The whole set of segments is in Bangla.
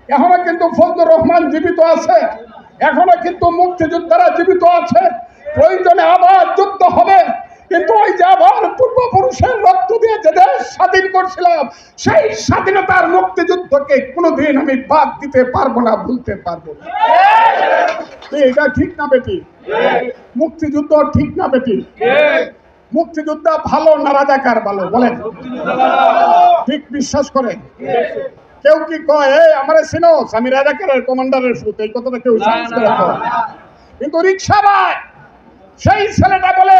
এখনো কিন্তু ফজলুর রহমান জীবিত আছে, এখনো কিন্তু মুক্তিযোদ্ধারা জীবিত আছে। প্রয়োজনে আবার যুদ্ধ হবে, কিন্তু ওই যে আবার পূর্বপুরুষের রক্ত দিয়ে যে দেশ স্বাধীন করছিলাম, সেই স্বাধীনতার মুক্তিযুদ্ধকে কোনোদিন আমি বাদ দিতে পারবো না, ভুলতে পারবো না। এটা ঠিক না বেটি? মুক্তিযুদ্ধ ঠিক না বেটি? মুক্তিযোদ্ধা ভালো না রাজাকার ভালো? বলেন, ঠিক বিশ্বাস করেন? কেউ কি কয় এই আমারে চিনোস, আমি রাজাকারের কমান্ডারের ফুট, এই কথাটা কেউ সাহস করে কয়? কিন্তু রিক্সা ভাই সেই ছেলেটা বলে,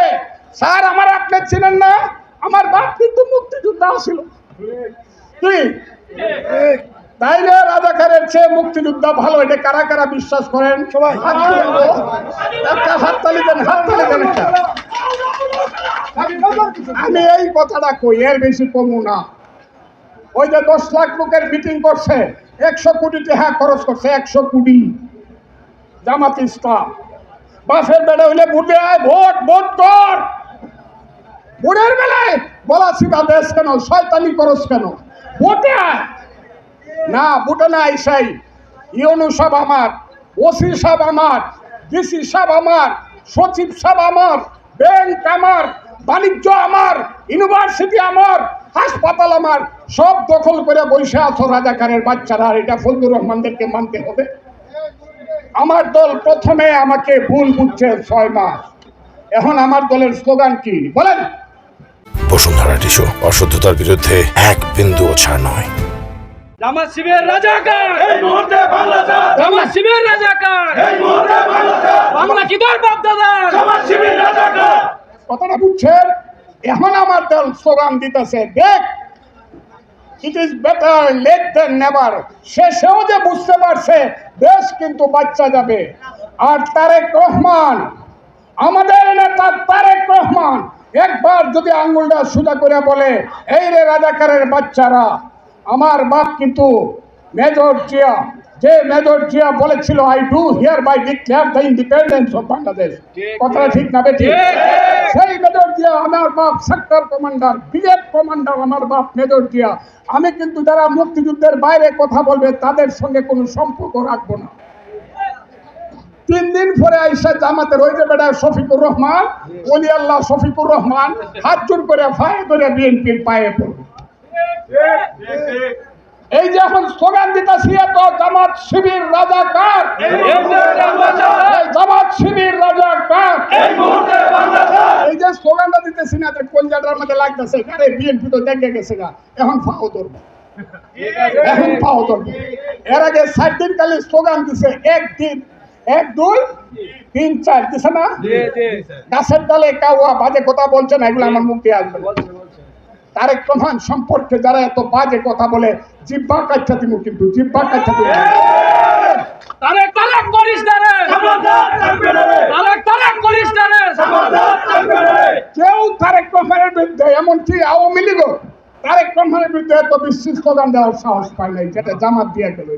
স্যার আমার আপনি চিনেন না, আমার বাপ কিন্তু মুক্তিযোদ্ধা ছিল। কি তাইলে রাজাকারের চেয়ে মুক্তিযোদ্ধা ভালো? এটা কারা কারা বিশ্বাস করেন? সবাই একটা হাততালি দেন, হাততালি দেন একটা। আমি এই কথাটা কই, এর বেশি কমু না। ওই যে 10 লাখ লোকের মিটিং করছে, 100 কোটি টাকা খরচ করছে, 100 কোটি। জামাত ইসলাম বাসের বেড়া হইলে ভোটে আয়, ভোট ভোট কর। ভোটের বেলায় বলা সিধা দেশ কেন, শয়তানি করস কেন? ভোটে আয় না, ভোটে না আইসাই ইউনু সাহেব আমার, ওসি সাহেব আমার, ডিসি সাহেব আমার, সচিব সাহেব আমার, ব্যাংক আমার, বাণিজ্য আমার, ইউনিভার্সিটি আমার, হাসপাতাল আমার, সব দখল করে বসে আছো রাজাকারের বাচ্চারা। এটা ফজলুর রহমানদেরকে মানতে হবে। আমার দল প্রথমে আমাকে ভুল বুঝছে 6 মাস, এখন আমার দলের স্লোগান কি বলেন? বসুন্ধরা টিস্যু, অশুদ্ধতার বিরুদ্ধে এক বিন্দুও ছাড় নয়। জামাত শিবির রাজাকার, এই মুহূর্তে বাংলাদেশ। জামাত শিবির রাজাকার, এই মুহূর্তে বাংলাদেশ। বাংলা কি তোর বাপ দাদা? জামাত শিবির রাজাকার। কথাটা বুঝছেন? এখন আমার দল স্লোগান দিতেছে, দেখ it is better late than never. শেষেও যে বুঝতে পারছে দেশ কিন্তু বাচ্চা যাবে। আর তারেক রহমান, আমাদের নেতা তারেক রহমান একবার যদি আঙ্গুলটা সোজা করে বলে, এই রে রাজাকারের বাচ্চারা, আমার বাপ কিন্তু মেজর জিয়া, যে মেজর জিয়া বলেছিল I do hereby declare the independence of Bangladesh. কথাটা ঠিক না বেঠিক? সেই মেজর জিয়া আমার বাপ সেক্টর কমান্ডার, ব্রিগেড কমান্ডার আমার বাপ মেজর জিয়া। আমি কিন্তু যারা মুক্তিযুদ্ধের বাইরে কথা বলবে তাদের সঙ্গে কোনো সম্পর্ক রাখবো না। 3 দিন পরে আইসা জামাতের ওই যে বেটা শফিকুর রহমান, ওলি আল্লাহ শফিকুর রহমান হাত জোর করে পায়ে ধরে বিএনপির পায়ে পড়বে। এই যে এখন স্লোগান দিতেছি, তো জামাত শিবির রাজাকার, জামাত শিবির রাজাকার, এই যে স্লোগানটা দিতেছি না, কলজাটার মধ্যে লাগতেছে, আরে বিএনপি তো দেখে গেছে গা, এখন ফাও ধরবো, এখন ফাও ধরবো। এর আগে 7 দিন কালে স্লোগান দিছে, 1 দিন 1 2 3 4 দিছে না? গাছের ডালে কাউয়া বাজে কথা বলছে না, এগুলো আমার মুখ দিয়ে আসবে। তারেক রহমান সম্পর্কে যারা এত বাজে কথা বলে, জিব্বা কাচ্চা দিব, কিন্তু জিব্বা কাচ্চা দিব। তারেক তারেক করিস না রে, তারেক তারেক করিস না রে। কেউ তারেক রহমানের বিরুদ্ধে, এমনকি আওয়ামী লীগও তারেক রহমানের বিরুদ্ধে এত বিশ্রী স্লোগান দেওয়ার সাহস পায় নাই, যেটা জামাত দিয়ে গেল।